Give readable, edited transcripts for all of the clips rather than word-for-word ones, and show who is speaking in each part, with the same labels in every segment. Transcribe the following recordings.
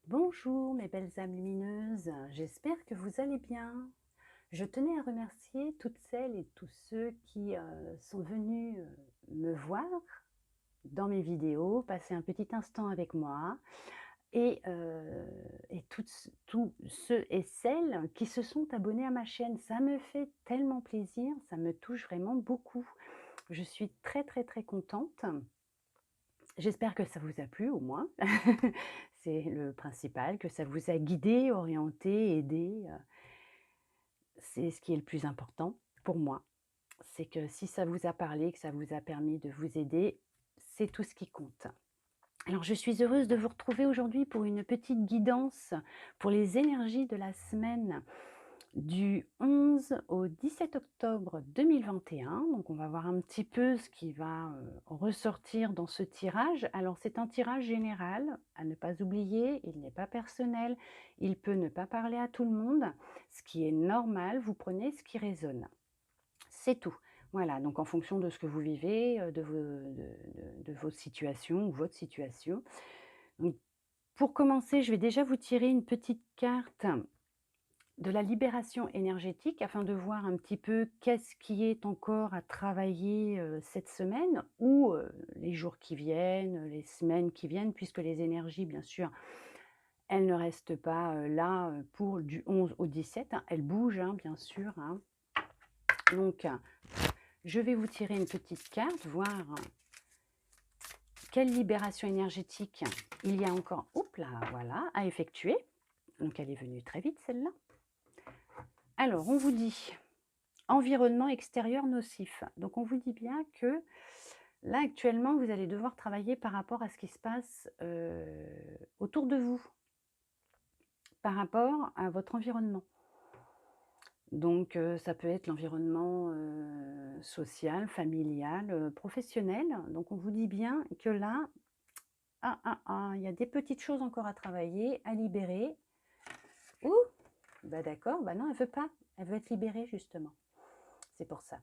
Speaker 1: Bonjour mes belles âmes lumineuses, j'espère que vous allez bien. Je tenais à remercier toutes celles et tous ceux qui sont venus me voir dans mes vidéos, passer un petit instant avec moi et tous ceux et celles qui se sont abonnés à ma chaîne. Ça me fait tellement plaisir, ça me touche vraiment beaucoup. Je suis très très très contente. J'espère que ça vous a plu au moins. C'est le principal, que ça vous a guidé, orienté, aidé, c'est ce qui est le plus important pour moi. C'est que si ça vous a parlé, que ça vous a permis de vous aider, c'est tout ce qui compte. Alors je suis heureuse de vous retrouver aujourd'hui pour une petite guidance pour les énergies de la semaine du 11 au 17 octobre 2021. Donc on va voir un petit peu ce qui va ressortir dans ce tirage. Alors c'est un tirage général, à ne pas oublier, il n'est pas personnel, il peut ne pas parler à tout le monde, ce qui est normal, vous prenez ce qui résonne. C'est tout. Voilà, donc en fonction de ce que vous vivez, de vos situations ou votre situation. Donc, pour commencer, je vais déjà vous tirer une petite carte de la libération énergétique afin de voir un petit peu qu'est-ce qui est encore à travailler cette semaine ou les jours qui viennent, les semaines qui viennent, puisque les énergies, bien sûr, elles ne restent pas là pour du 11 au 17, hein, elles bougent, hein, bien sûr. Hein. Donc, je vais vous tirer une petite carte, voir quelle libération énergétique il y a encore, oups là, voilà, à effectuer. Donc, elle est venue très vite, celle-là. Alors, on vous dit environnement extérieur nocif. Donc, on vous dit bien que là, actuellement, vous allez devoir travailler par rapport à ce qui se passe autour de vous, par rapport à votre environnement. Donc, ça peut être l'environnement social, familial, professionnel. Donc, on vous dit bien que là, il y a des petites choses encore à travailler, à libérer. Ouh, bah d'accord, bah non, elle veut pas. Elle veut être libérée, justement. C'est pour ça.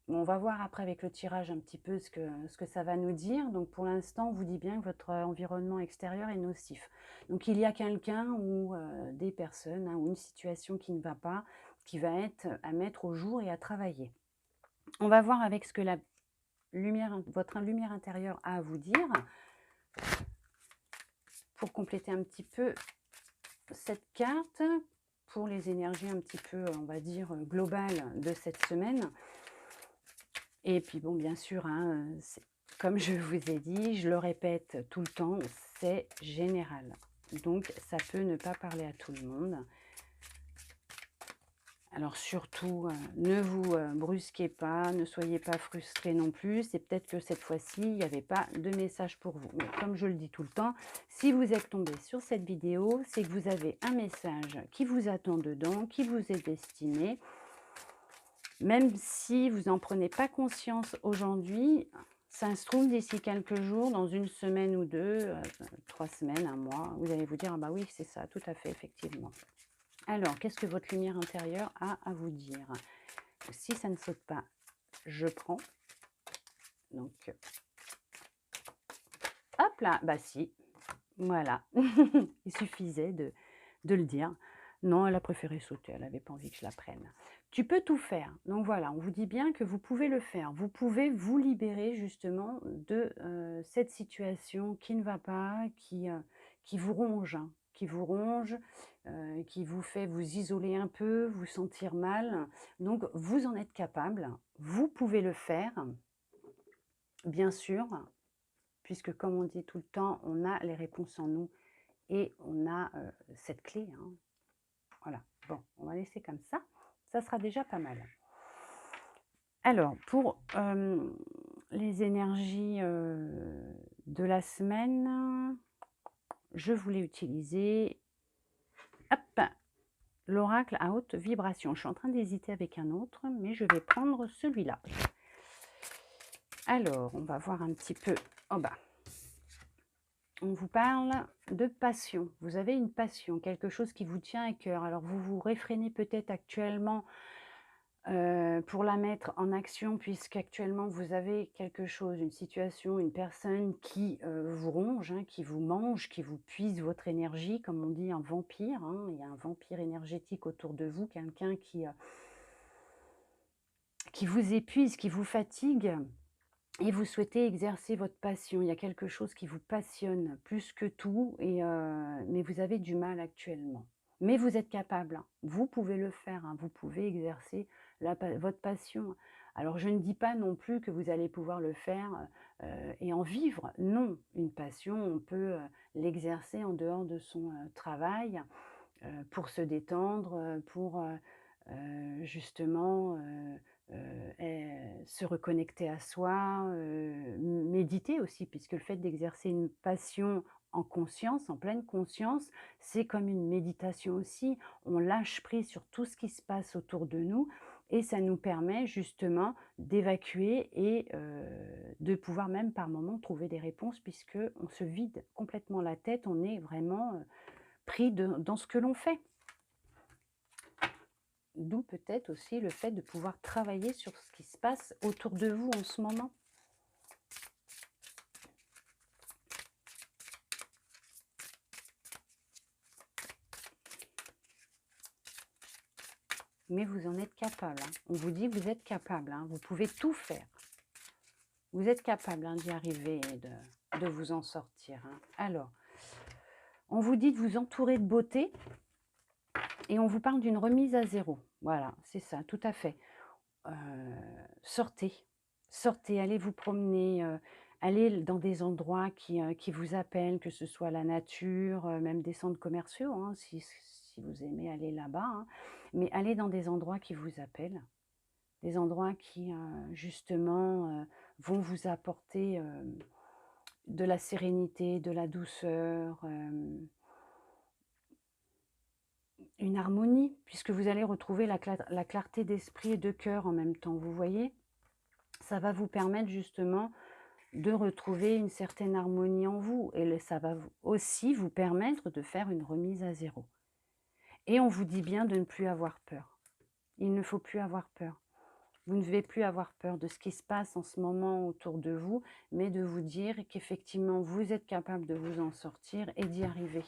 Speaker 1: On va voir après avec le tirage un petit peu ce que ça va nous dire. Donc pour l'instant, on vous dit bien que votre environnement extérieur est nocif. Donc il y a quelqu'un ou des personnes hein, ou une situation qui ne va pas, qui va être à mettre au jour et à travailler. On va voir avec ce que la lumière, votre lumière intérieure a à vous dire pour compléter un petit peu cette carte pour les énergies un petit peu, on va dire, globales de cette semaine. Et puis bon, bien sûr, hein, comme je vous ai dit, je le répète tout le temps, c'est général. Donc, ça peut ne pas parler à tout le monde. Alors surtout, ne vous brusquez pas, ne soyez pas frustrés non plus. C'est peut-être que cette fois-ci, il n'y avait pas de message pour vous. Mais comme je le dis tout le temps, si vous êtes tombé sur cette vidéo, c'est que vous avez un message qui vous attend dedans, qui vous est destiné. Même si vous n'en prenez pas conscience aujourd'hui, ça se trouve d'ici quelques jours, dans une semaine ou deux, 3 semaines, un mois, vous allez vous dire: «Ah bah oui, c'est ça, tout à fait, effectivement». Alors, qu'est-ce que votre lumière intérieure a à vous dire? Si ça ne saute pas, je prends. Donc, hop là, bah si, voilà. Il suffisait de le dire. Non, elle a préféré sauter, elle n'avait pas envie que je la prenne. Tu peux tout faire. Donc voilà, on vous dit bien que vous pouvez le faire. Vous pouvez vous libérer justement de cette situation qui ne va pas, qui vous ronge, hein, qui vous fait vous isoler un peu, vous sentir mal. Donc vous en êtes capable, vous pouvez le faire, bien sûr, puisque comme on dit tout le temps, on a les réponses en nous et on a cette clé, hein. Voilà, bon, on va laisser comme ça sera déjà pas mal. Alors pour les énergies de la semaine, je voulais utiliser hop, l'oracle à haute vibration. Je suis en train d'hésiter avec un autre, mais je vais prendre celui-là. Alors, on va voir un petit peu. Oh bah, on vous parle de passion. Vous avez une passion, quelque chose qui vous tient à cœur. Alors, vous vous réfrénez peut-être actuellement pour la mettre en action puisqu'actuellement vous avez quelque chose, une situation, une personne qui, vous ronge, hein, qui vous mange, qui vous puise votre énergie, comme on dit un vampire, hein. Il y a un vampire énergétique autour de vous, quelqu'un qui vous épuise, qui vous fatigue et vous souhaitez exercer votre passion. Il y a quelque chose qui vous passionne plus que tout mais vous avez du mal actuellement. Mais vous êtes capable, hein. Vous pouvez le faire, hein. Vous pouvez exercer votre passion. Alors je ne dis pas non plus que vous allez pouvoir le faire, et en vivre. Non, une passion, on peut, l'exercer en dehors de son, travail, pour se détendre, justement, se reconnecter à soi, méditer aussi, puisque le fait d'exercer une passion en conscience, en pleine conscience, c'est comme une méditation aussi. On lâche prise sur tout ce qui se passe autour de nous et ça nous permet justement d'évacuer et de pouvoir même par moments trouver des réponses puisque on se vide complètement la tête, on est vraiment, pris dans ce que l'on fait. D'où peut-être aussi le fait de pouvoir travailler sur ce qui se passe autour de vous en ce moment. Mais vous en êtes capable, hein. On vous dit que vous êtes capable, hein. Vous pouvez tout faire. Vous êtes capable, hein, d'y arriver et de vous en sortir, hein. Alors, on vous dit de vous entourer de beauté et on vous parle d'une remise à zéro. Voilà, c'est ça, tout à fait. Heu, sortez, sortez, allez vous promener, allez dans des endroits qui vous appellent, que ce soit la nature, même des centres commerciaux, hein, si vous aimez aller là-bas, hein. Mais allez dans des endroits qui vous appellent, des endroits qui, justement, vont vous apporter, de la sérénité, de la douceur, une harmonie, puisque vous allez retrouver la clarté d'esprit et de cœur en même temps, vous voyez? Ça va vous permettre justement de retrouver une certaine harmonie en vous et ça va aussi vous permettre de faire une remise à zéro. Et on vous dit bien de ne plus avoir peur. Il ne faut plus avoir peur. Vous ne devez plus avoir peur de ce qui se passe en ce moment autour de vous, mais de vous dire qu'effectivement vous êtes capable de vous en sortir et d'y arriver.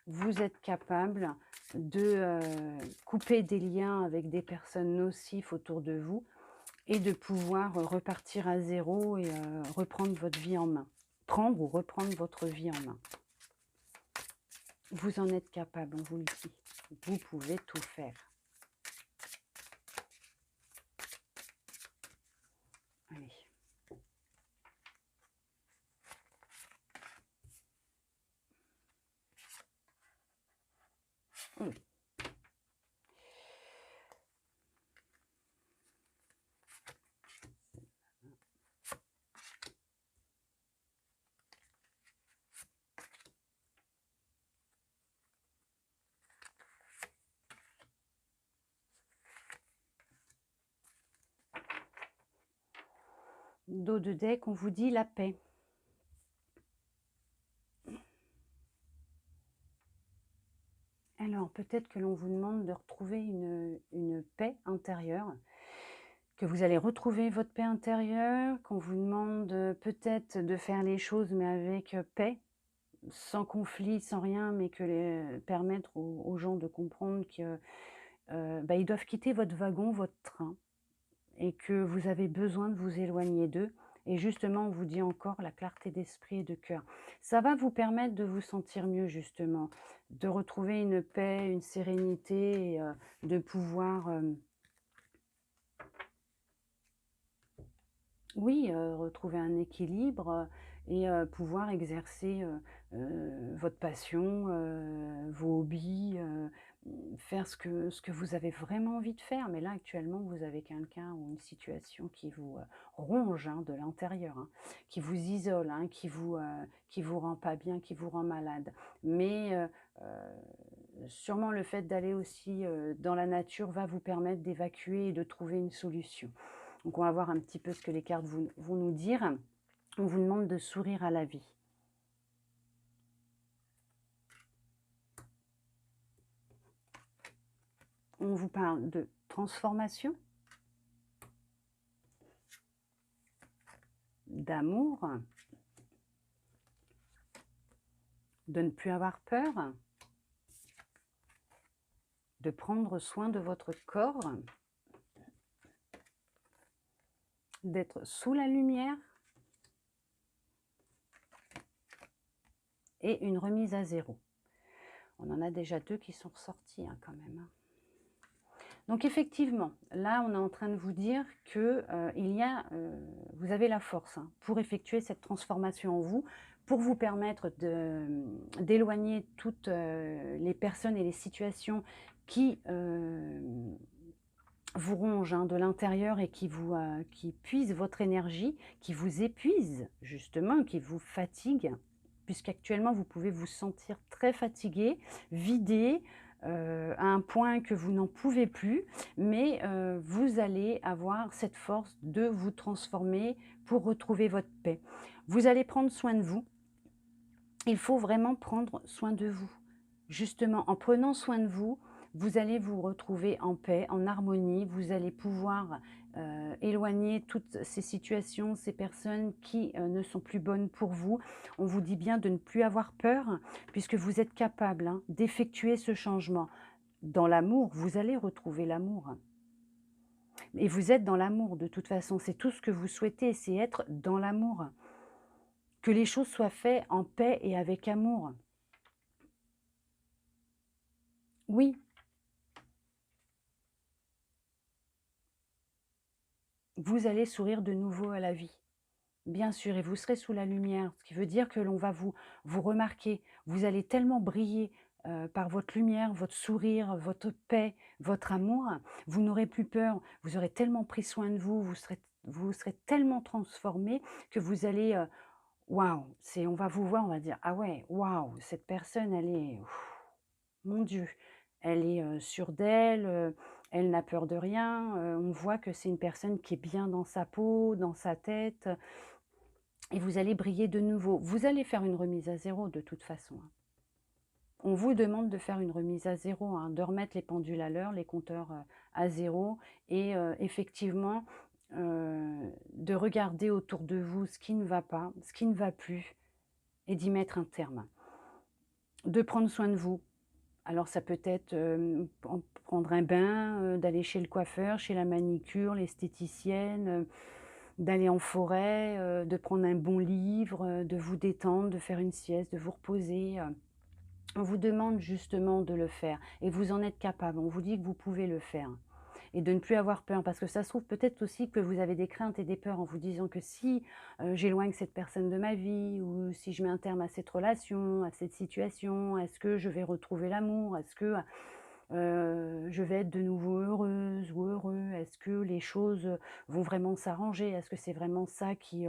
Speaker 1: Vous êtes capable de couper des liens avec des personnes nocives autour de vous et de pouvoir, repartir à zéro et reprendre votre vie en main. Prendre ou reprendre votre vie en main. Vous en êtes capable, on vous le dit. Vous pouvez tout faire. Allez. Mmh. Dos de deck, on vous dit la paix. Alors, peut-être que l'on vous demande de retrouver une paix intérieure, que vous allez retrouver votre paix intérieure, qu'on vous demande peut-être de faire les choses, mais avec paix, sans conflit, sans rien, mais permettre aux gens de comprendre que ils doivent quitter votre wagon, votre train, et que vous avez besoin de vous éloigner d'eux. Et justement, on vous dit encore la clarté d'esprit et de cœur. Ça va vous permettre de vous sentir mieux, justement, de retrouver une paix, une sérénité, et de pouvoir, oui, retrouver un équilibre, et pouvoir exercer, votre passion, vos hobbies, faire ce que vous avez vraiment envie de faire. Mais là, actuellement, vous avez quelqu'un ou une situation qui vous, ronge, hein, de l'intérieur, hein, qui vous isole, hein, qui vous rend pas bien, qui vous rend malade. Mais sûrement le fait d'aller aussi, dans la nature va vous permettre d'évacuer et de trouver une solution. Donc on va voir un petit peu ce que les cartes vont nous dire. On vous demande de sourire à la vie. On vous parle de transformation, d'amour, de ne plus avoir peur, de prendre soin de votre corps, d'être sous la lumière et une remise à zéro. On en a déjà 2 qui sont ressortis hein, quand même. Hein. Donc effectivement, là on est en train de vous dire que vous avez la force hein, pour effectuer cette transformation en vous, pour vous permettre d'éloigner toutes les personnes et les situations qui vous rongent hein, de l'intérieur et qui puisent votre énergie, qui vous épuisent justement, qui vous fatiguent, puisqu'actuellement vous pouvez vous sentir très fatigué, vidé, à un point que vous n'en pouvez plus, mais vous allez avoir cette force de vous transformer pour retrouver votre paix. Vous allez prendre soin de vous. Il faut vraiment prendre soin de vous. Justement, en prenant soin de vous, vous allez vous retrouver en paix, en harmonie. Vous allez pouvoir éloigner toutes ces situations, ces personnes qui ne sont plus bonnes pour vous. On vous dit bien de ne plus avoir peur, puisque vous êtes capable hein, d'effectuer ce changement. Dans l'amour, vous allez retrouver l'amour. Et vous êtes dans l'amour de toute façon. C'est tout ce que vous souhaitez, c'est être dans l'amour. Que les choses soient faites en paix et avec amour. Oui, vous allez sourire de nouveau à la vie. Bien sûr, et vous serez sous la lumière, ce qui veut dire que l'on va vous remarquer. Vous allez tellement briller par votre lumière, votre sourire, votre paix, votre amour. Vous n'aurez plus peur, vous aurez tellement pris soin de vous, vous serez tellement transformé que vous allez... waouh, on va vous voir, on va dire, ah ouais, waouh, cette personne, elle est... mon Dieu, elle est sûre d'elle, elle n'a peur de rien. On voit que c'est une personne qui est bien dans sa peau, dans sa tête. Et vous allez briller de nouveau. Vous allez faire une remise à zéro de toute façon. Hein. On vous demande de faire une remise à zéro, hein, de remettre les pendules à l'heure, les compteurs à zéro. Et effectivement, de regarder autour de vous ce qui ne va pas, ce qui ne va plus, et d'y mettre un terme. De prendre soin de vous. Alors ça peut être prendre un bain, d'aller chez le coiffeur, chez la manicure, l'esthéticienne, d'aller en forêt, de prendre un bon livre, de vous détendre, de faire une sieste, de vous reposer. On vous demande justement de le faire et vous en êtes capable. On vous dit que vous pouvez le faire et de ne plus avoir peur parce que ça se trouve peut-être aussi que vous avez des craintes et des peurs en vous disant que si j'éloigne cette personne de ma vie ou si je mets un terme à cette relation, à cette situation, est-ce que je vais retrouver l'amour? Est-ce que je vais être de nouveau heureuse ou heureux? Est-ce que les choses vont vraiment s'arranger? Est-ce que c'est vraiment ça qui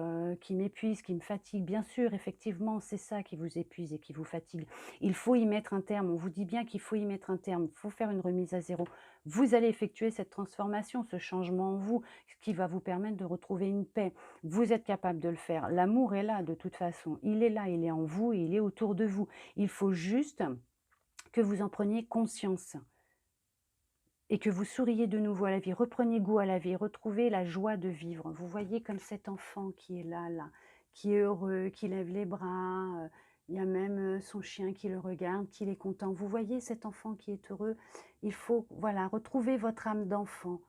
Speaker 1: m'épuise, qui me fatigue? Bien sûr, effectivement, c'est ça qui vous épuise et qui vous fatigue. Il faut y mettre un terme. On vous dit bien qu'il faut y mettre un terme. Il faut faire une remise à zéro. Vous allez effectuer cette transformation, ce changement en vous, ce qui va vous permettre de retrouver une paix. Vous êtes capable de le faire. L'amour est là de toute façon. Il est là, il est en vous et il est autour de vous. Il faut juste que vous en preniez conscience et que vous souriez de nouveau à la vie, reprenez goût à la vie, retrouvez la joie de vivre. Vous voyez comme cet enfant qui est là, qui est heureux, qui lève les bras, il y a même son chien qui le regarde, qui est content. Vous voyez cet enfant qui est heureux. Il faut, voilà, retrouver votre âme d'enfant.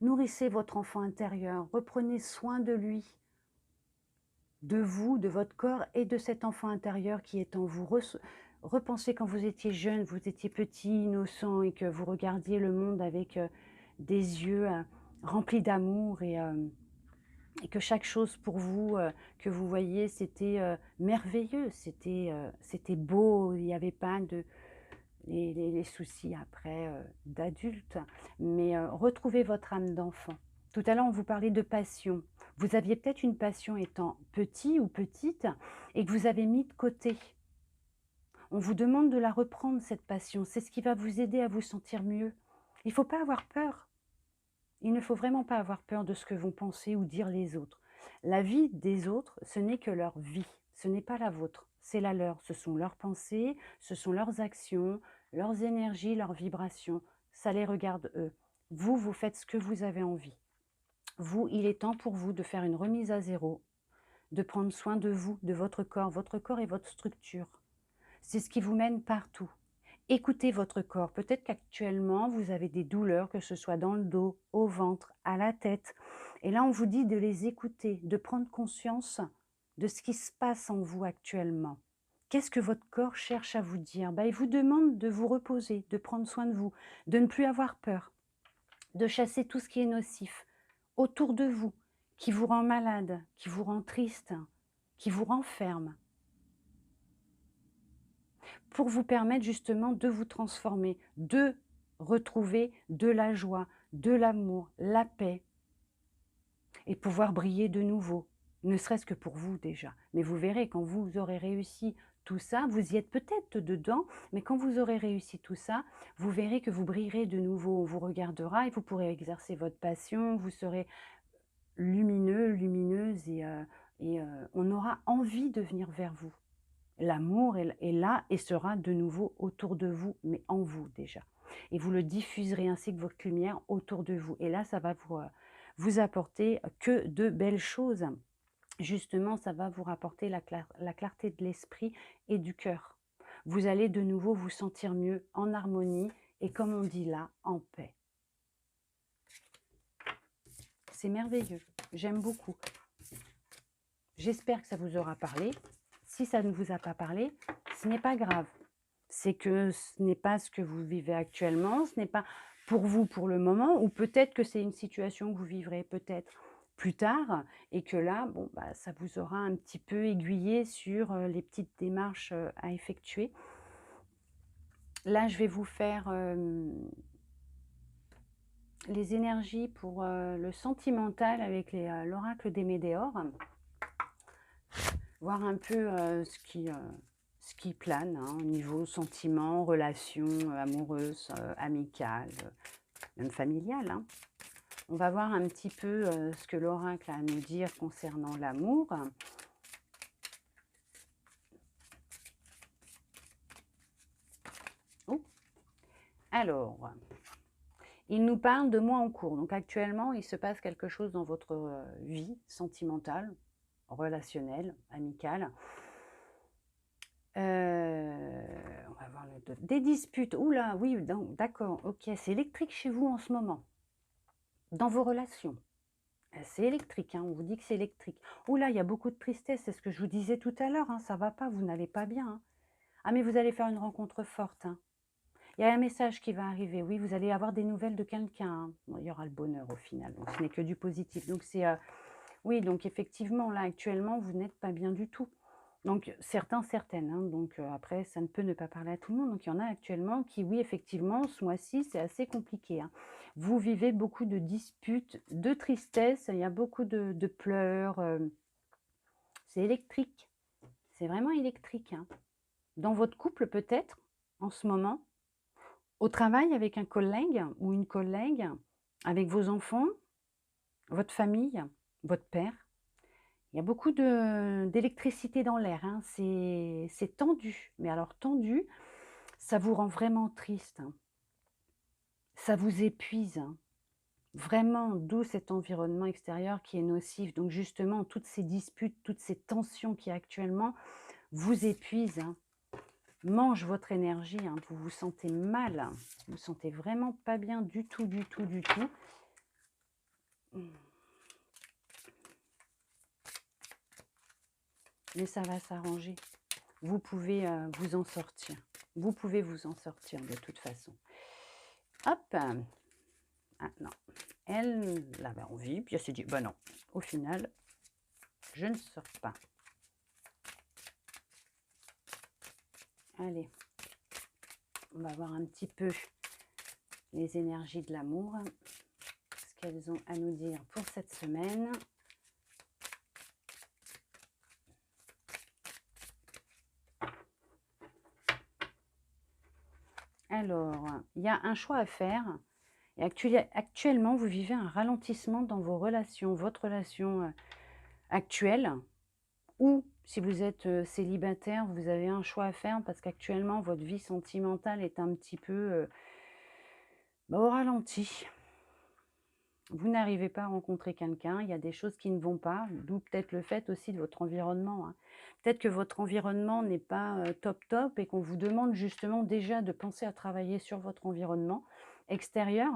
Speaker 1: Nourrissez votre enfant intérieur, reprenez soin de lui, de vous, de votre corps et de cet enfant intérieur qui est en vous. Repensez quand vous étiez jeune, vous étiez petit, innocent et que vous regardiez le monde avec des yeux remplis d'amour et que chaque chose pour vous que vous voyiez, c'était merveilleux, c'était beau, il n'y avait pas de les soucis après d'adultes, mais retrouvez votre âme d'enfant. Tout à l'heure, on vous parlait de passion. Vous aviez peut-être une passion étant petit ou petite et que vous avez mis de côté. On vous demande de la reprendre, cette passion. C'est ce qui va vous aider à vous sentir mieux. Il ne faut pas avoir peur. Il ne faut vraiment pas avoir peur de ce que vont penser ou dire les autres. La vie des autres, ce n'est que leur vie. Ce n'est pas la vôtre, c'est la leur. Ce sont leurs pensées, ce sont leurs actions, leurs énergies, leurs vibrations. Ça les regarde eux. Vous, vous faites ce que vous avez envie. Vous, il est temps pour vous de faire une remise à zéro, de prendre soin de vous, de votre corps. Votre corps est votre structure. C'est ce qui vous mène partout. Écoutez votre corps. Peut-être qu'actuellement, vous avez des douleurs, que ce soit dans le dos, au ventre, à la tête. Et là, on vous dit de les écouter, de prendre conscience de ce qui se passe en vous actuellement. Qu'est-ce que votre corps cherche à vous dire? Il vous demande de vous reposer, de prendre soin de vous, de ne plus avoir peur, de chasser tout ce qui est nocif autour de vous, qui vous rend malade, qui vous rend triste, qui vous renferme, pour vous permettre justement de vous transformer, de retrouver de la joie, de l'amour, la paix et pouvoir briller de nouveau, ne serait-ce que pour vous déjà. Mais vous verrez, quand vous aurez réussi tout ça, vous y êtes peut-être dedans, mais quand vous aurez réussi tout ça, vous verrez que vous brillerez de nouveau. On vous regardera et vous pourrez exercer votre passion, vous serez lumineux, lumineuse et on aura envie de venir vers vous. L'amour est là et sera de nouveau autour de vous, mais en vous déjà. Et vous le diffuserez ainsi que votre lumière autour de vous. Et là, ça va vous apporter que de belles choses. Justement, ça va vous rapporter la clarté de l'esprit et du cœur. Vous allez de nouveau vous sentir mieux, en harmonie et comme on dit là, en paix. C'est merveilleux, j'aime beaucoup. J'espère que ça vous aura parlé. Si ça ne vous a pas parlé, ce n'est pas grave. C'est que ce n'est pas ce que vous vivez actuellement, ce n'est pas pour vous pour le moment, ou peut-être que c'est une situation que vous vivrez peut-être plus tard, et que là, bon, ça vous aura un petit peu aiguillé sur les petites démarches à effectuer. Là, je vais vous faire les énergies pour le sentimental avec l'oracle des Médéors. Voir un peu ce qui plane au niveau sentiment, relations amoureuses, amicales, même familiales. On va voir un petit peu ce que l'oracle a à nous dire concernant l'amour. Oh. Alors, il nous parle de mois en cours. Donc actuellement, il se passe quelque chose dans votre vie sentimentale, relationnelle, amicale. On va voir des disputes. Oula, oui, d'accord, ok. C'est électrique chez vous en ce moment. Dans vos relations. C'est électrique, on vous dit que c'est électrique. Oula, il y a beaucoup de tristesse, c'est ce que je vous disais tout à l'heure, ça va pas, vous n'allez pas bien. Ah, mais vous allez faire une rencontre forte. Il y a un message qui va arriver, oui, vous allez avoir des nouvelles de quelqu'un. Bon, il y aura le bonheur au final, donc ce n'est que du positif. Donc c'est, oui, donc effectivement, là, actuellement, vous n'êtes pas bien du tout. Donc certains, certaines, donc après, ça ne peut ne pas parler à tout le monde. Donc il y en a actuellement qui, oui, effectivement, ce mois-ci, c'est assez compliqué. Vous vivez beaucoup de disputes, de tristesse, il y a beaucoup de pleurs. C'est électrique, c'est vraiment électrique. Dans votre couple peut-être, en ce moment, au travail avec un collègue ou une collègue, avec vos enfants, votre famille, votre père. Il y a beaucoup d'électricité dans l'air, c'est tendu. Mais alors tendu, ça vous rend vraiment triste. Ça vous épuise. Vraiment, d'où cet environnement extérieur qui est nocif. Donc justement, toutes ces disputes, toutes ces tensions qui actuellement vous épuisent, mangent votre énergie. Vous vous sentez mal. Vous vous sentez vraiment pas bien du tout, du tout, du tout. Mais ça va s'arranger. Vous pouvez vous en sortir. Vous pouvez vous en sortir de toute façon. Hop. Ah non. Elle avait envie, puis elle s'est dit, bah non, au final, je ne sors pas. Allez, on va voir un petit peu les énergies de l'amour, ce qu'elles ont à nous dire pour cette semaine. Alors, il y a un choix à faire. Et actuellement, vous vivez un ralentissement dans vos relations, votre relation actuelle, ou si vous êtes célibataire, vous avez un choix à faire parce qu'actuellement, votre vie sentimentale est un petit peu au ralenti. Vous n'arrivez pas à rencontrer quelqu'un, il y a des choses qui ne vont pas, d'où peut-être le fait aussi de votre environnement, hein. Peut-être que votre environnement n'est pas, top top et qu'on vous demande justement déjà de penser à travailler sur votre environnement extérieur.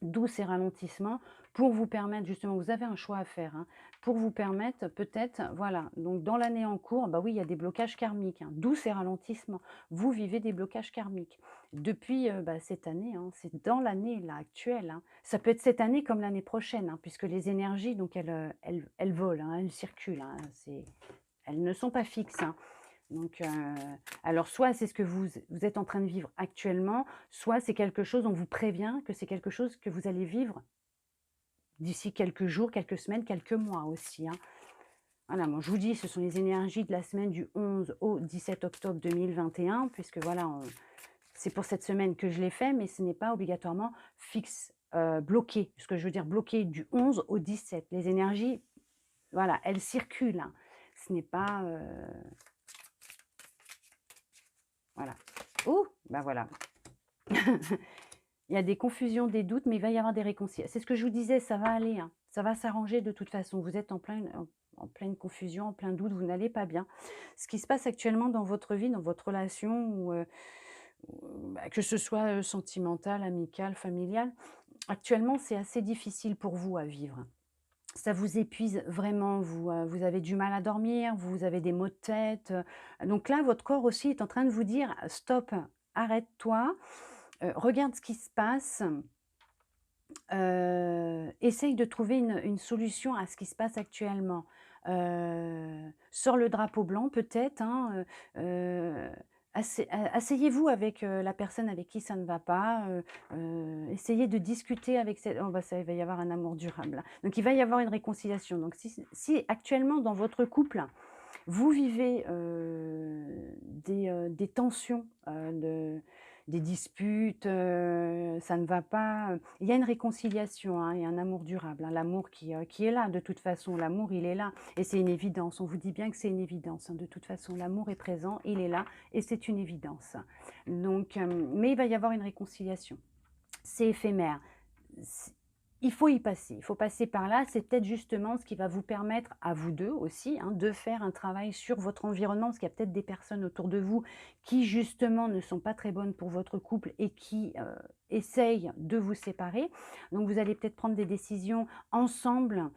Speaker 1: D'où ces ralentissements pour vous permettre justement vous avez un choix à faire, hein, pour vous permettre peut-être voilà, donc dans l'année en cours, bah oui, il y a des blocages karmiques, hein, d'où ces ralentissements. Vous vivez des blocages karmiques depuis, bah, cette année, hein, c'est dans l'année là actuelle, hein. Ça peut être cette année comme l'année prochaine, hein, puisque les énergies donc elles volent, hein, elles circulent, hein, elles ne sont pas fixes, hein. Donc, alors soit c'est ce que vous êtes en train de vivre actuellement, soit c'est quelque chose, on vous prévient que c'est quelque chose que vous allez vivre d'ici quelques jours, quelques semaines, quelques mois aussi, hein. Voilà, moi je vous dis, ce sont les énergies de la semaine du 11 au 17 octobre 2021, puisque voilà, c'est pour cette semaine que je l'ai fait, mais ce n'est pas obligatoirement fixe, bloqué. Ce que je veux dire bloqué du 11 au 17. Les énergies, voilà, elles circulent, hein. Ce n'est pas, voilà. Oh! Bah voilà. Il y a des confusions, des doutes, mais il va y avoir des réconciliations. C'est ce que je vous disais, ça va aller, hein. Ça va s'arranger de toute façon. Vous êtes en pleine confusion, en plein doute, vous n'allez pas bien. Ce qui se passe actuellement dans votre vie, dans votre relation ou bah, que ce soit, sentimental, amical, familial, actuellement, c'est assez difficile pour vous à vivre. Ça vous épuise vraiment, vous avez du mal à dormir, vous avez des maux de tête, donc là, votre corps aussi est en train de vous dire: «Stop, arrête-toi, regarde ce qui se passe, essaye de trouver une solution à ce qui se passe actuellement. Sors le drapeau blanc peut-être, hein, asseyez-vous avec, la personne avec qui ça ne va pas, essayez de discuter avec cette oh bah, ça, il va y avoir un amour durable, hein. Donc il va y avoir une réconciliation. Donc si actuellement dans votre couple, vous vivez, des tensions, des disputes, ça ne va pas, il y a une réconciliation, hein, il y a un amour durable, hein, l'amour qui est là de toute façon. L'amour, il est là et c'est une évidence. On vous dit bien que c'est une évidence, hein, de toute façon. L'amour est présent, il est là et c'est une évidence. Donc, mais il va y avoir une réconciliation. C'est éphémère. C Il faut y passer, il faut passer par là. C'est peut-être justement ce qui va vous permettre à vous 2 aussi, hein, de faire un travail sur votre environnement. Parce qu'il y a peut-être des personnes autour de vous qui justement ne sont pas très bonnes pour votre couple et qui, essayent de vous séparer. Donc vous allez peut-être prendre des décisions ensemble,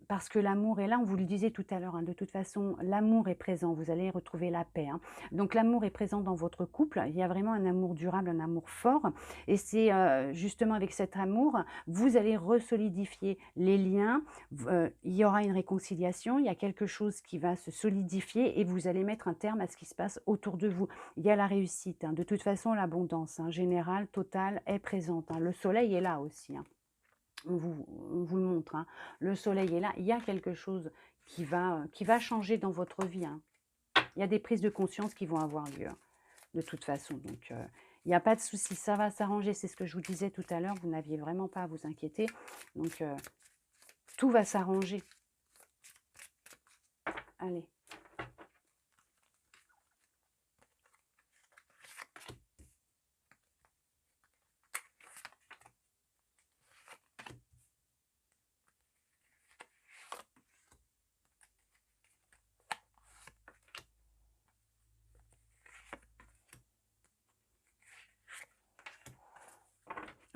Speaker 1: parce que l'amour est là. On vous le disait tout à l'heure, hein, de toute façon, l'amour est présent. Vous allez retrouver la paix, hein. Donc l'amour est présent dans votre couple. Il y a vraiment un amour durable, un amour fort et c'est, justement avec cet amour, vous allez resolidifier les liens, il y aura une réconciliation, il y a quelque chose qui va se solidifier et vous allez mettre un terme à ce qui se passe autour de vous. Il y a la réussite, hein, de toute façon l'abondance, hein, générale, totale est présente, hein. Le soleil est là aussi, hein. On vous le montre, hein. Le soleil est là, il y a quelque chose qui va changer dans votre vie, hein. Il y a des prises de conscience qui vont avoir lieu, hein, de toute façon. Donc, il y a pas de souci, ça va s'arranger. C'est ce que je vous disais tout à l'heure, vous n'aviez vraiment pas à vous inquiéter. Donc, tout va s'arranger. Allez.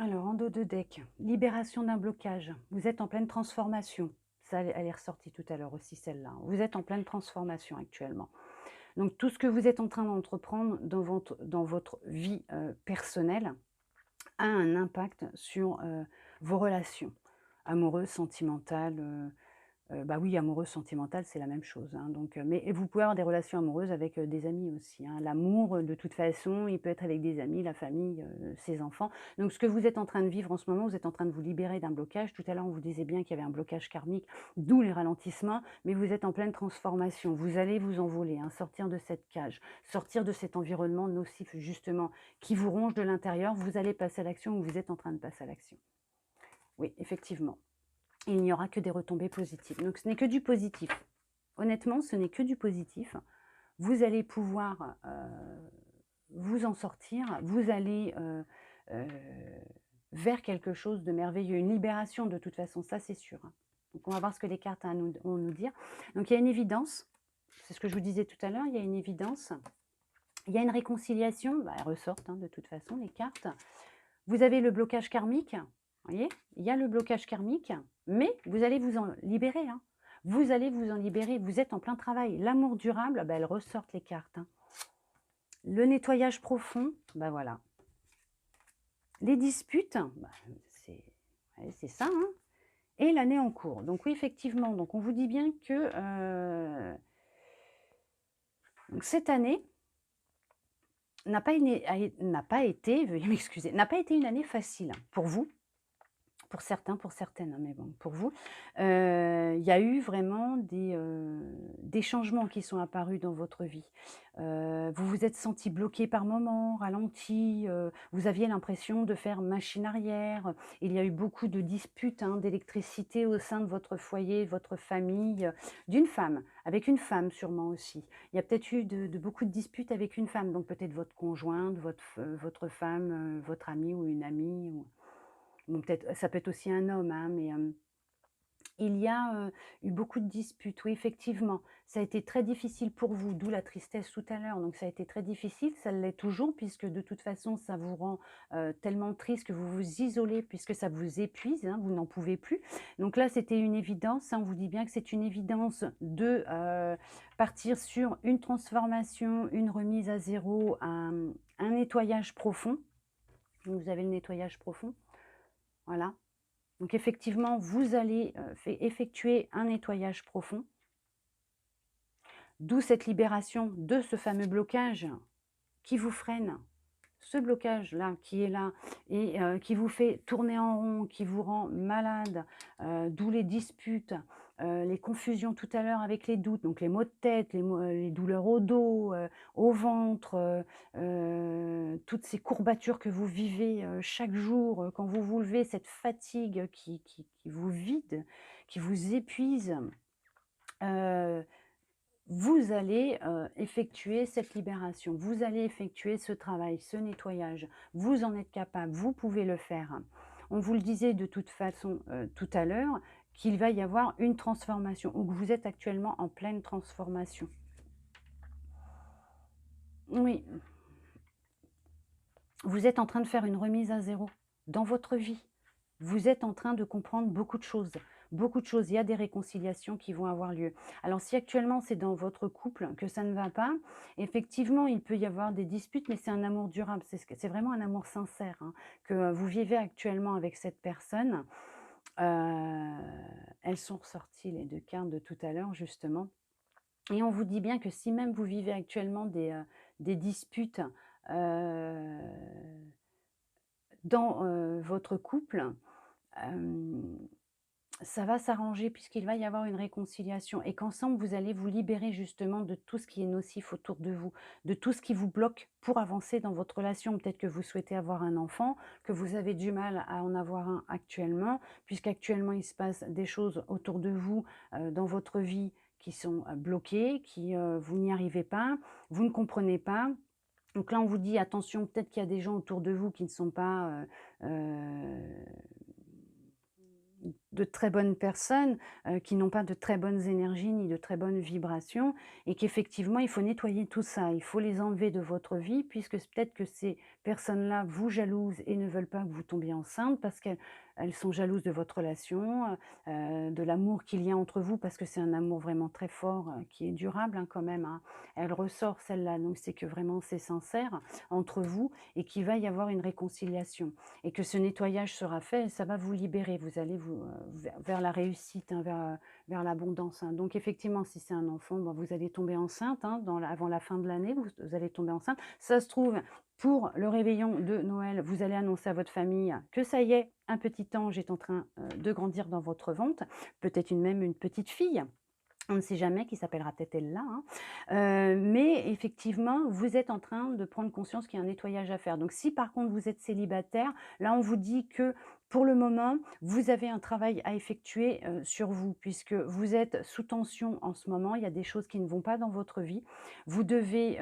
Speaker 1: Alors, en dos de deck, libération d'un blocage. Vous êtes en pleine transformation. Ça, elle est ressortie tout à l'heure aussi, celle-là, hein. Vous êtes en pleine transformation actuellement. Donc, tout ce que vous êtes en train d'entreprendre dans votre vie, personnelle a un impact sur, vos relations amoureuses, sentimentales, bah, oui, amoureuses, sentimentales, c'est la même chose, hein, donc mais et vous pouvez avoir des relations amoureuses avec, des amis aussi, hein. L'amour, de toute façon, il peut être avec des amis, la famille, ses enfants. Donc ce que vous êtes en train de vivre en ce moment, vous êtes en train de vous libérer d'un blocage. Tout à l'heure, on vous disait bien qu'il y avait un blocage karmique, d'où les ralentissements, mais vous êtes en pleine transformation. Vous allez vous envoler, hein, sortir de cette cage, sortir de cet environnement nocif justement qui vous ronge de l'intérieur. Vous allez passer à l'action ou vous êtes en train de passer à l'action. Oui, effectivement. Il n'y aura que des retombées positives. Donc ce n'est que du positif. Honnêtement, ce n'est que du positif. Vous allez pouvoir, vous en sortir. Vous allez, heu, vers quelque chose de merveilleux, une libération de toute façon, ça c'est sûr, hein. Donc on va voir ce que les cartes ont à nous dire. Donc il y a une évidence, c'est ce que je vous disais tout à l'heure, il y a une évidence. Il y a une réconciliation, bah, elles ressortent, hein, de toute façon les cartes. Vous avez le blocage karmique, vous voyez? Il y a le blocage karmique, mais vous allez vous en libérer, hein. Vous allez vous en libérer, vous êtes en plein travail. L'amour durable, bah, elles ressortent les cartes, hein. Le nettoyage profond, bah, voilà. Les disputes, bah, c'est ouais, c'est ça, hein. Et l'année en cours. Donc oui, effectivement, donc on vous dit bien que, donc cette année n'a pas été, veuillez m'excuser, n'a pas été une année facile pour vous. Pour certains, pour certaines, hein, mais bon, pour vous. Il y a eu vraiment des changements qui sont apparus dans votre vie. Vous vous êtes senti bloqué par moments, ralenti, vous aviez l'impression de faire machine arrière. Il y a eu beaucoup de disputes, hein, d'électricité au sein de votre foyer, de votre famille, d'une femme, avec une femme sûrement aussi. Il y a peut-être eu de beaucoup de disputes avec une femme, donc peut-être votre conjointe, votre femme, votre amie ou une amie ou bon, peut-être ça peut être aussi un homme, hein, mais il y a, eu beaucoup de disputes. Oui, effectivement, ça a été très difficile pour vous, d'où la tristesse tout à l'heure. Donc ça a été très difficile, ça l'est toujours puisque de toute façon ça vous rend, tellement triste que vous vous isolez puisque ça vous épuise, hein, vous n'en pouvez plus. Donc là, c'était une évidence, hein, on vous dit bien que c'est une évidence de, partir sur une transformation, une remise à zéro, un nettoyage profond. Vous avez le nettoyage profond, voilà. Donc effectivement, vous allez, effectuer un nettoyage profond, d'où cette libération de ce fameux blocage qui vous freine. Ce blocage-là qui est là et qui vous fait tourner en rond, qui vous rend malade, d'où les disputes, les confusions tout à l'heure avec les doutes, donc les maux de tête, les douleurs au dos, au ventre, toutes ces courbatures que vous vivez, chaque jour, quand vous vous levez, cette fatigue qui vous vide, qui vous épuise. Heu Vous allez, effectuer cette libération. Vous allez effectuer ce travail, ce nettoyage. Vous en êtes capable, vous pouvez le faire. On vous le disait de toute façon, tout à l'heure, qu'il va y avoir une transformation ou que vous êtes actuellement en pleine transformation. Oui, vous êtes en train de faire une remise à zéro dans votre vie. Vous êtes en train de comprendre beaucoup de choses. Beaucoup de choses. Il y a des réconciliations qui vont avoir lieu. Alors, si actuellement c'est dans votre couple que ça ne va pas, effectivement, il peut y avoir des disputes, mais c'est un amour durable. C'est vraiment un amour sincère, hein, que vous vivez actuellement avec cette personne. Elles sont ressorties, les deux cartes de tout à l'heure, justement. Et on vous dit bien que si même vous vivez actuellement des disputes euh, dans votre couple, Hem, ça va s'arranger puisqu'il va y avoir une réconciliation et qu'ensemble vous allez vous libérer justement de tout ce qui est nocif autour de vous, de tout ce qui vous bloque pour avancer dans votre relation. Peut-être que vous souhaitez avoir un enfant, que vous avez du mal à en avoir un actuellement, puisqu'actuellement il se passe des choses autour de vous, dans votre vie qui sont, bloquées, vous n'y arrivez pas, vous ne comprenez pas. Donc là, on vous dit: «Attention, peut-être qu'il y a des gens autour de vous qui ne sont pas, de très bonnes personnes, qui n'ont pas de très bonnes énergies ni de très bonnes vibrations et qu'effectivement, il faut nettoyer tout ça. Il faut les enlever de votre vie puisque c'est peut-être que ces personnes-là vous jalousent et ne veulent pas que vous tombiez enceinte parce qu'elles sont jalouses de votre relation, de l'amour qu'il y a entre vous parce que c'est un amour vraiment très fort, qui est durable, hein, quand même, hein. Elle ressort celle-là, donc c'est que vraiment c'est sincère entre vous et qu'il va y avoir une réconciliation et que ce nettoyage sera fait et ça va vous libérer. Vous allez vers la réussite, hein, vers l'abondance, hein. Donc effectivement, si c'est un enfant, bah, vous allez tomber enceinte, hein, avant la fin de l'année, vous allez tomber enceinte. Ça se trouve, pour le réveillon de Noël, vous allez annoncer à votre famille que ça y est, un petit ange est en train, de grandir dans votre ventre, peut-être même une petite fille. On ne sait jamais, qui s'appellera peut-être Ella, hein. Mais effectivement, vous êtes en train de prendre conscience qu'il y a un nettoyage à faire. Donc si par contre vous êtes célibataire, là on vous dit que pour le moment, vous avez un travail à effectuer, sur vous, puisque vous êtes sous tension en ce moment. Il y a des choses qui ne vont pas dans votre vie. Vous devez,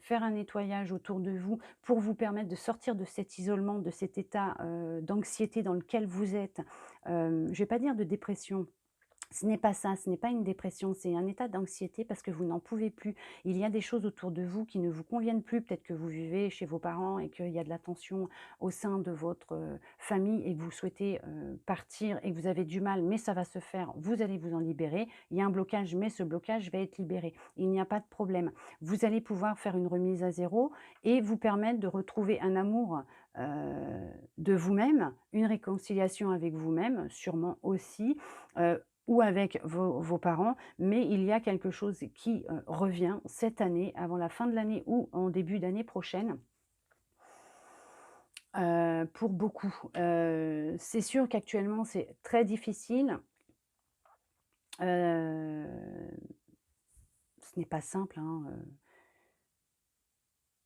Speaker 1: faire un nettoyage autour de vous pour vous permettre de sortir de cet isolement, de cet état, d'anxiété dans lequel vous êtes. Je ne vais pas dire de dépression, ce n'est pas ça, ce n'est pas une dépression, c'est un état d'anxiété parce que vous n'en pouvez plus. Il y a des choses autour de vous qui ne vous conviennent plus. Peut-être que vous vivez chez vos parents et qu'il y a de la tension au sein de votre, famille et que vous souhaitez, partir et que vous avez du mal, mais ça va se faire, vous allez vous en libérer. Il y a un blocage, mais ce blocage va être libéré. Il n'y a pas de problème. Vous allez pouvoir faire une remise à zéro et vous permettre de retrouver un amour, de vous-même, une réconciliation avec vous-même, sûrement aussi, ou avec vos parents, mais il y a quelque chose qui, revient cette année, avant la fin de l'année ou en début d'année prochaine, pour beaucoup. C'est sûr qu'actuellement, c'est très difficile, ce n'est pas simple, hein,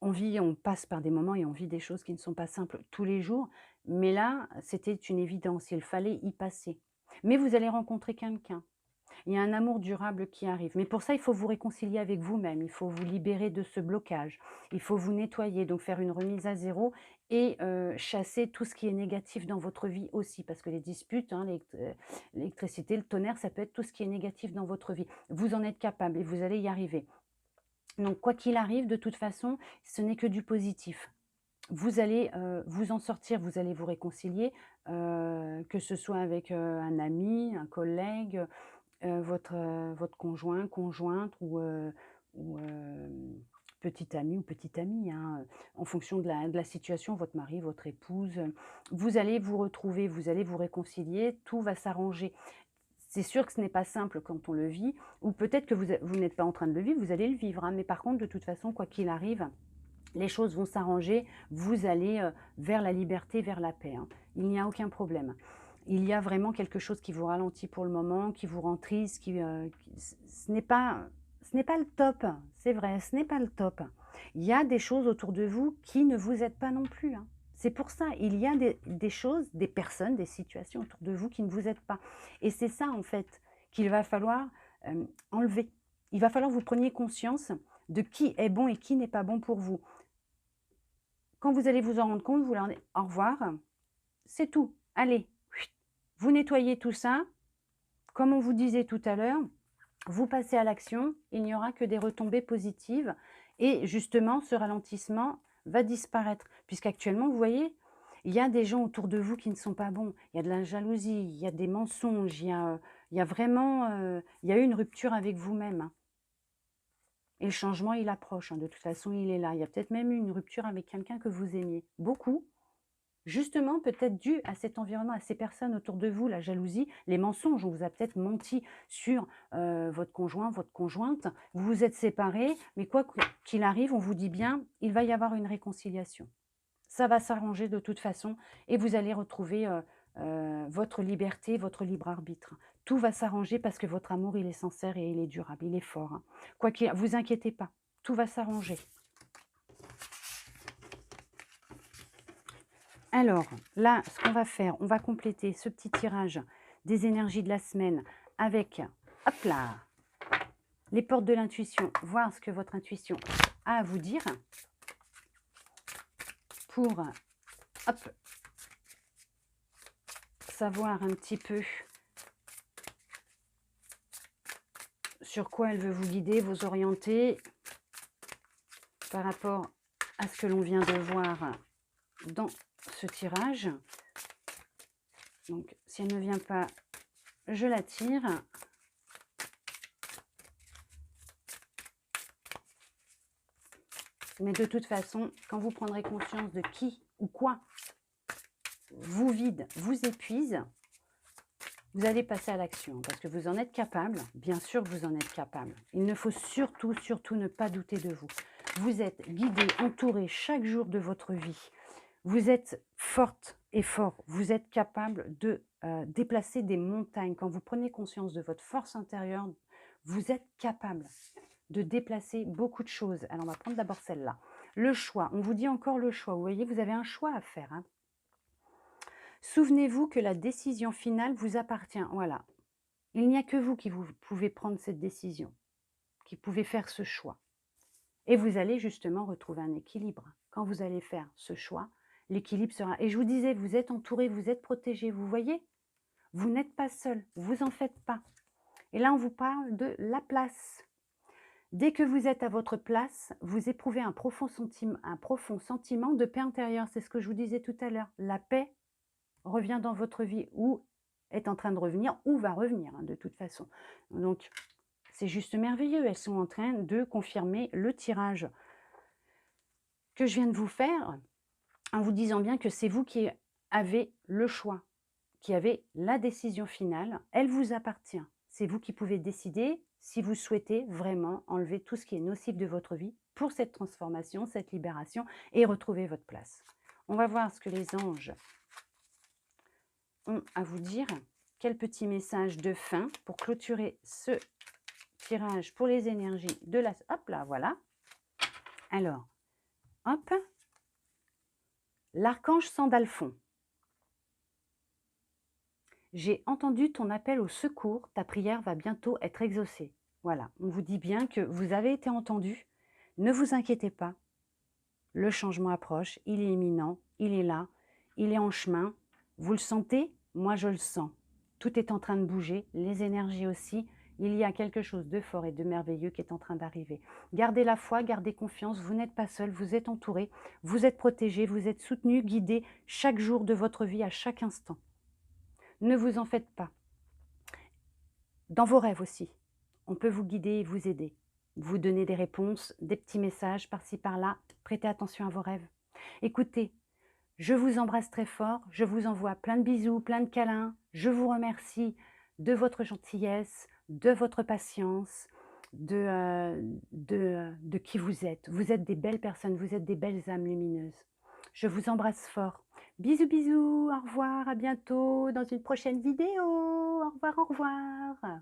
Speaker 1: on passe par des moments et on vit des choses qui ne sont pas simples tous les jours, mais là, c'était une évidence, il fallait y passer. Mais vous allez rencontrer quelqu'un. Il y a un amour durable qui arrive. Mais pour ça, il faut vous réconcilier avec vous-même. Il faut vous libérer de ce blocage. Il faut vous nettoyer, donc faire une remise à zéro et chasser tout ce qui est négatif dans votre vie aussi. Parce que les disputes, hein, l'électricité, le tonnerre, ça peut être tout ce qui est négatif dans votre vie. Vous en êtes capable et vous allez y arriver. Donc, quoi qu'il arrive, de toute façon, ce n'est que du positif. Vous allez, vous en sortir, vous allez vous réconcilier, que ce soit avec, un ami, un collègue, votre conjoint, conjointe ou petit ami ou petite amie, hein, en fonction de la situation, votre mari, votre épouse, vous allez vous retrouver, vous allez vous réconcilier, tout va s'arranger. C'est sûr que ce n'est pas simple quand on le vit ou peut-être que vous n'êtes pas en train de le vivre, vous allez le vivre, hein, mais par contre, de toute façon, quoi qu'il arrive, les choses vont s'arranger, vous allez, vers la liberté, vers la paix, hein. Il n'y a aucun problème. Il y a vraiment quelque chose qui vous ralentit pour le moment, qui vous rend triste, qui ce n'est pas le top, c'est vrai, ce n'est pas le top. Il y a des choses autour de vous qui ne vous aident pas non plus, hein. C'est pour ça, il y a des choses, des personnes, des situations autour de vous qui ne vous aident pas et c'est ça, en fait, qu'il va falloir, enlever. Il va falloir que vous preniez conscience de qui est bon et qui n'est pas bon pour vous. Quand vous allez vous en rendre compte, vous leur dites: «Au revoir», c'est tout. Allez, vous nettoyez tout ça. Comme on vous disait tout à l'heure, vous passez à l'action, il n'y aura que des retombées positives et justement ce ralentissement va disparaître. Puisqu'actuellement, vous voyez, il y a des gens autour de vous qui ne sont pas bons. Il y a de la jalousie, il y a des mensonges, il y a vraiment, il y a eu une rupture avec vous-même, hein. Et le changement, il approche, hein, de toute façon, il est là. Il y a peut-être même eu une rupture avec quelqu'un que vous aimiez beaucoup. Justement, peut-être dû à cet environnement, à ces personnes autour de vous, la jalousie, les mensonges. On vous a peut-être menti sur, votre conjoint, votre conjointe. Vous vous êtes séparés, mais quoi qu'il arrive, on vous dit bien: «Il va y avoir une réconciliation». Ça va s'arranger de toute façon et vous allez retrouver, votre liberté, votre libre arbitre. Tout va s'arranger parce que votre amour, il est sincère et il est durable, il est fort, hein. Quoi qu'il vous inquiétez pas, tout va s'arranger. Alors, là, ce qu'on va faire, on va compléter ce petit tirage des énergies de la semaine avec, hop là, les portes de l'intuition, voir ce que votre intuition a à vous dire pour, hop, savoir un petit peu sur quoi elle veut vous guider, vous orienter par rapport à ce que l'on vient de voir dans ce tirage. Donc, si elle ne vient pas, je la tire. Mais de toute façon, quand vous prendrez conscience de qui ou quoi vous vide, vous épuise, vous allez passer à l'action parce que vous en êtes capable. Bien sûr que vous en êtes capable. Il ne faut surtout, surtout ne pas douter de vous. Vous êtes guidé, entouré chaque jour de votre vie. Vous êtes forte et fort. Vous êtes capable de déplacer des montagnes. Quand vous prenez conscience de votre force intérieure, Vous êtes capable de déplacer beaucoup de choses. Alors, on va prendre d'abord celle-là. Le choix, on vous dit encore le choix. Vous voyez, vous avez un choix à faire, hein. Souvenez-vous que la décision finale vous appartient. Voilà. Il n'y a que vous qui vous pouvez prendre cette décision, qui pouvez faire ce choix. Et vous allez justement retrouver un équilibre. Quand vous allez faire ce choix, l'équilibre sera... Et je vous disais, vous êtes entouré, vous êtes protégé, vous voyez? Vous n'êtes pas seul, vous en faites pas. Et là, on vous parle de la place. Dès que vous êtes à votre place, vous éprouvez un profond sentiment de paix intérieure. C'est ce que je vous disais tout à l'heure. La paix revient dans votre vie, ou est en train de revenir, ou va revenir, hein, de toute façon. Donc, c'est juste merveilleux. Elles sont en train de confirmer le tirage que je viens de vous faire, en vous disant bien que c'est vous qui avez le choix, qui avez la décision finale. Elle vous appartient. C'est vous qui pouvez décider si vous souhaitez vraiment enlever tout ce qui est nocif de votre vie pour cette transformation, cette libération, et retrouver votre place. On va voir ce que les anges ont à vous dire. Quel petit message de fin pour clôturer ce tirage pour les énergies de la... Hop là, voilà. Alors, hop. L'archange Sandalphon. J'ai entendu ton appel au secours, ta prière va bientôt être exaucée. Voilà, on vous dit bien que vous avez été entendu. Ne vous inquiétez pas. Le changement approche, il est imminent, il est là, il est en chemin. Vous le sentez? Moi, je le sens. Tout est en train de bouger, les énergies aussi. Il y a quelque chose de fort et de merveilleux qui est en train d'arriver. Gardez la foi, gardez confiance, vous n'êtes pas seul, vous êtes entouré, vous êtes protégé, vous êtes soutenu, guidé chaque jour de votre vie, à chaque instant. Ne vous en faites pas. Dans vos rêves aussi, on peut vous guider et vous aider. Vous donner des réponses, des petits messages par-ci par-là. Prêtez attention à vos rêves. Écoutez, je vous embrasse très fort, je vous envoie plein de bisous, plein de câlins. Je vous remercie de votre gentillesse, de votre patience, de qui vous êtes. Vous êtes des belles personnes, vous êtes des belles âmes lumineuses. Je vous embrasse fort. Bisous, bisous, au revoir, à bientôt dans une prochaine vidéo. Au revoir, au revoir.